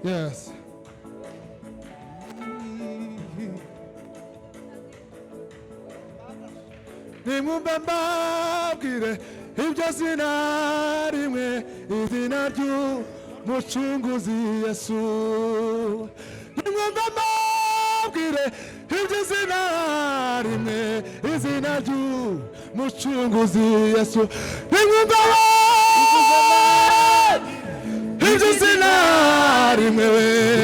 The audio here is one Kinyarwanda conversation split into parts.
Yes. Nimubambabwire ibyo zina rimwe izina ry'umucunguzi Yesu. Nimubambabwire ibyo zina rimwe izina ry'umucunguzi Yesu. Nimubambabwire ibyo zina rimwe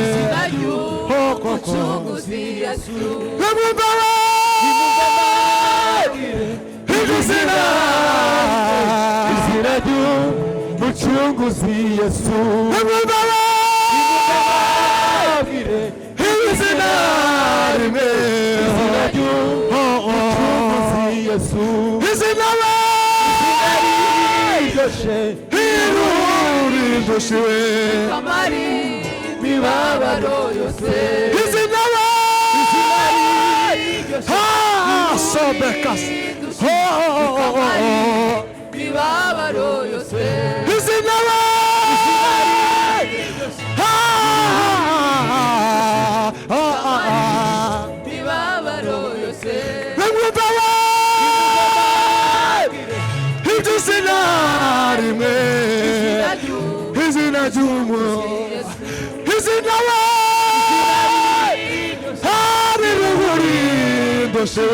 izina ry'umucunguzi Yesu. Izina ry'umucunguzi Yesu. Nimubabwire izina rimwe izina ry'umucunguzi Yesu. Izina riryoshye kamari mibabaro yose. Izina riryoshye sobekasi mibabaro yose. Izina mibabaro yose. Ibyo zina rimwe izina ry'umucunguzi. Izina riryoshye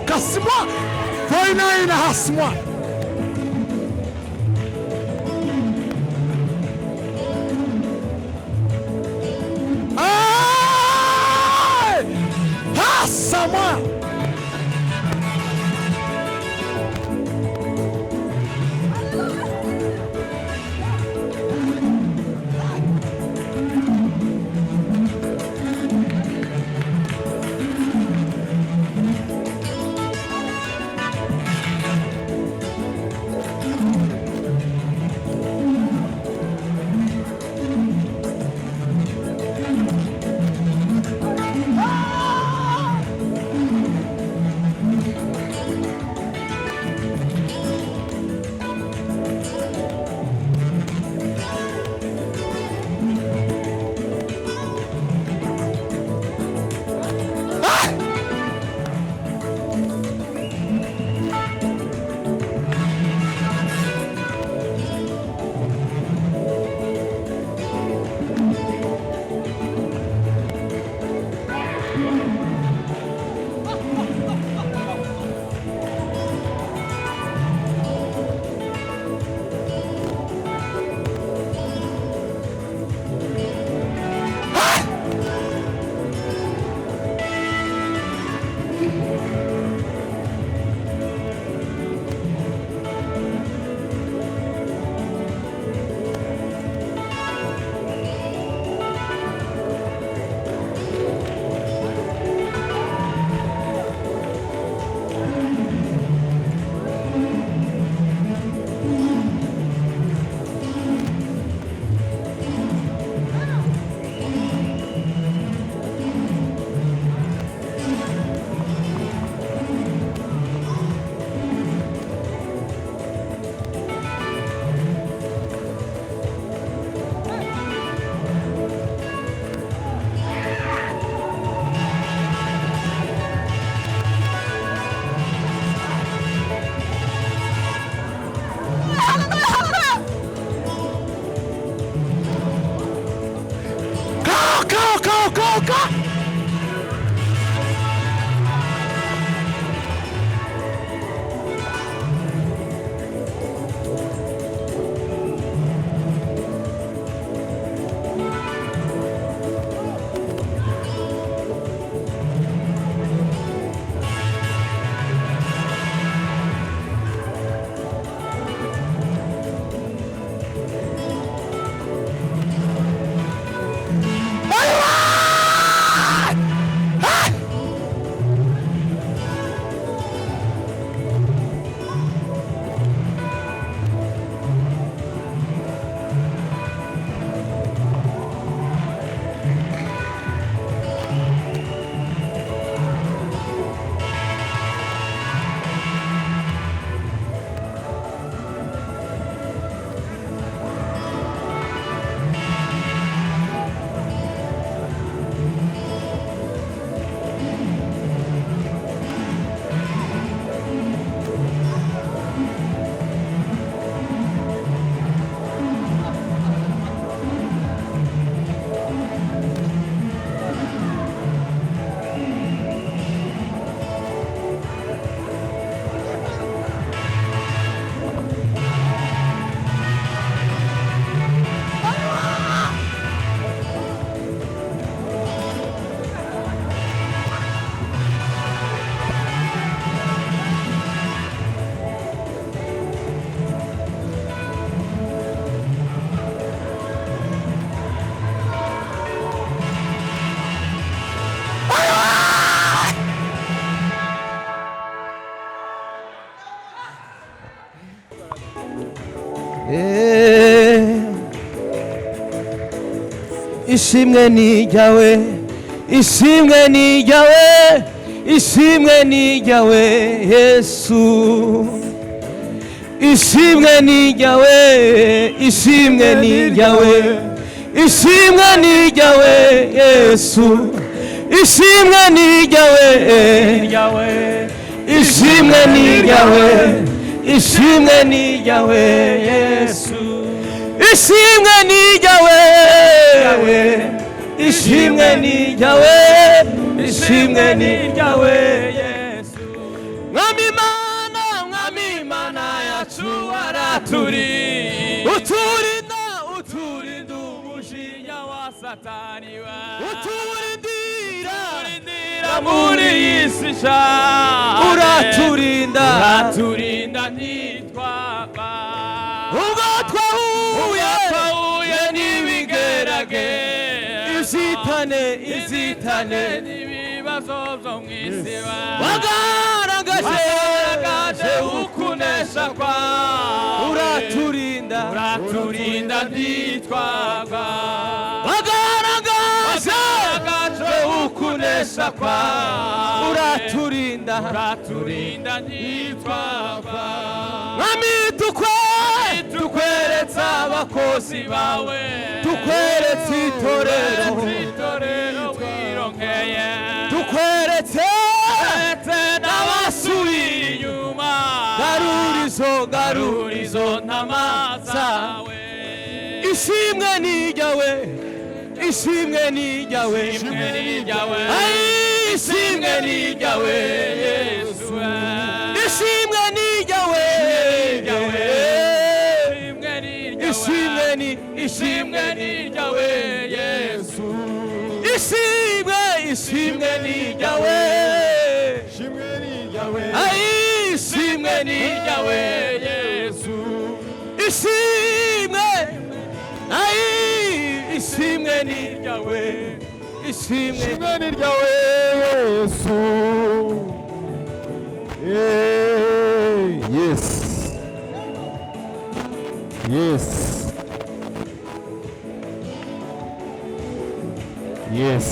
Kasma, Voina in Hasma. Hasma. ishimwe ni ryawe, ishimwe ni ryawe, ishimwe ni ryawe Yesu, ishimwe ni ryawe, ishimwe ni ryawe, ishimwe ni ryawe Yesu, ishimwe ni ryawe, ishimwe ni ryawe, ishimwe ni ryawe Yesu, ishimwe ni ryawe, ishimwe ni ryawe, ishimwe ni ryawe Yesu. Mwami Imana yacu araturinda, uturinda umujinya wa Satani, uturindira muri iyi si nshaje, uraturinda ntitwapfa, ubwo twahuye n'ibigeragezo, inzitane n'ibibazo byo mu isi, wagaragaje ukunesha kwawe, uraturinda ntitwapfa, wagaragaje ukunesha kwawe, uraturinda ntitwapfa. Mwami tukweretse abakozi bawe, tukweretse itorero wironkeye, tukweretse n'abasubiye inyuma, garurizo ntama zawe, ishimwe ni ryawe, ishimwe ni ryawe, ishimwe ni ryawe Yesu, ishimwe ni ryawe, ishimwe ni ryawe Yesu, ishimwe ni ryawe, ishimwe ni ryawe Yesu, ishimwe ni ryawe, ishimwe ni ryawe Yesu. Yes. Yes. Yes.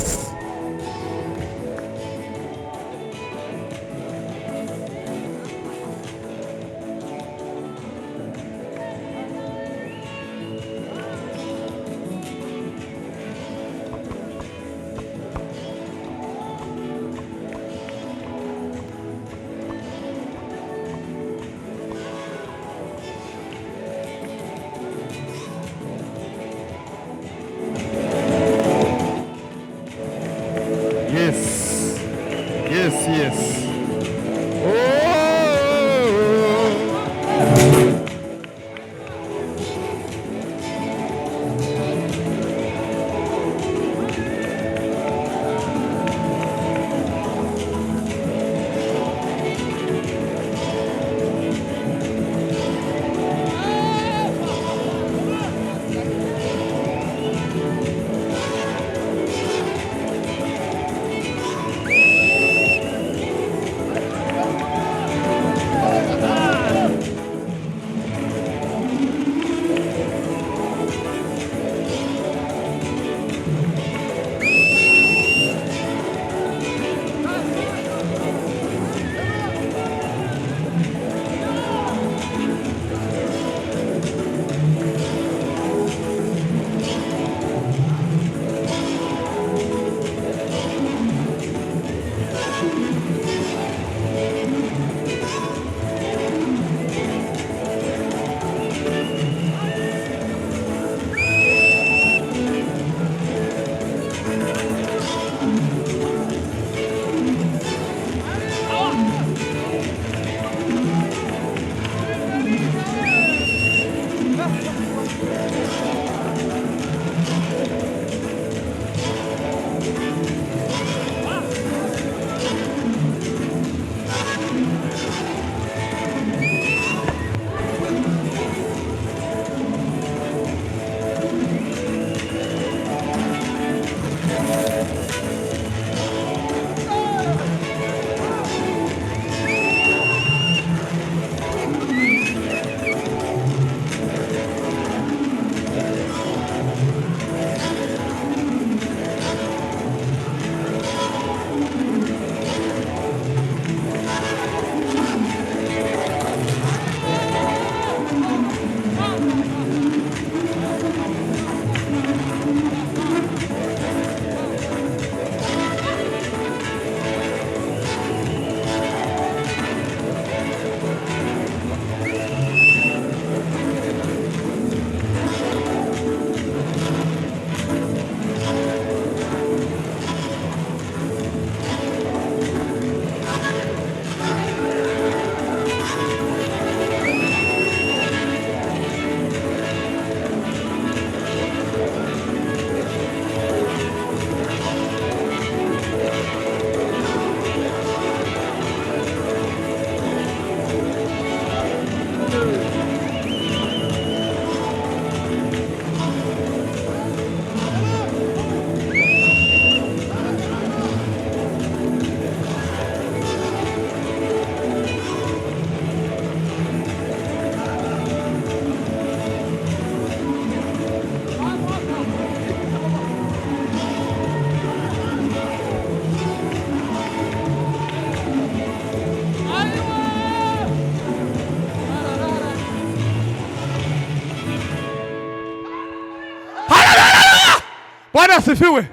Bwana asifiwe.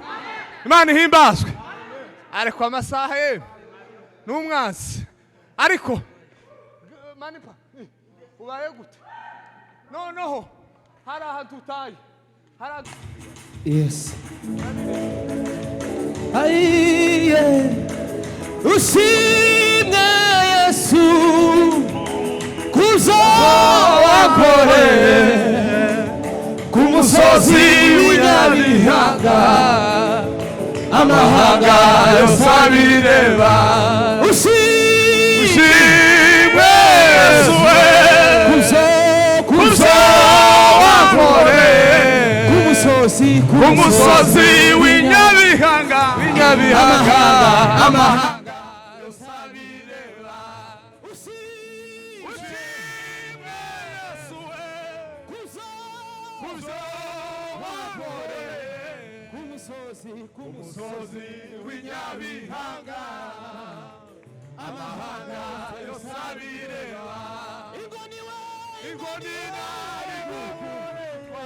Imana ihimbazwe. Ariko amasaha ye n'umwansi. Ariko manipa ubaye gute? Noneho hari ahantu utaye. Yes. Aiye ushimwe Yesu kuzo wakore kumusozi w'inyabihanga amahanga yose abireba ushimwe Yesu kuzo wakore kumusozi w'inyabihanga amahanga yose abireba ushimwe Yesu kuzo wakore kumusozi w'inyabihanga amahanga yose abireba ingoni nari gukuretwa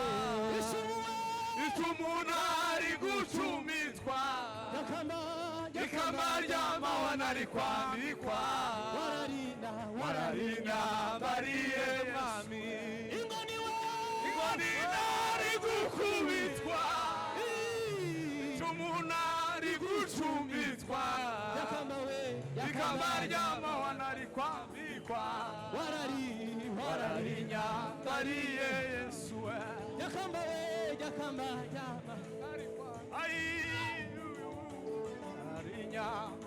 itumunari gucumitwa ikamba ry'amahwa nari kwambikwa wararinda mbariye mwami ingoni nari gukubitwa itumunari gucumitwa ikamba ry'amahwa nari kwambikwa wararinda mbariye Yesu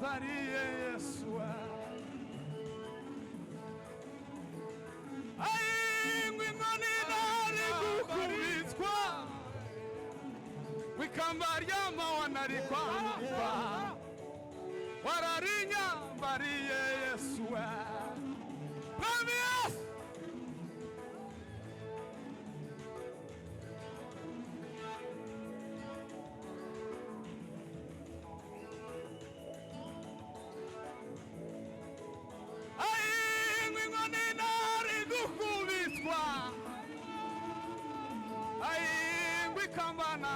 Maria Yesua ngwingoni nari gukubitwa wikamba ry'amahwa nari kwambikwa wararinya mbariye Yesua Mwami Yesu Kambana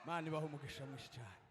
Mani baho umugisha mwinshi cyane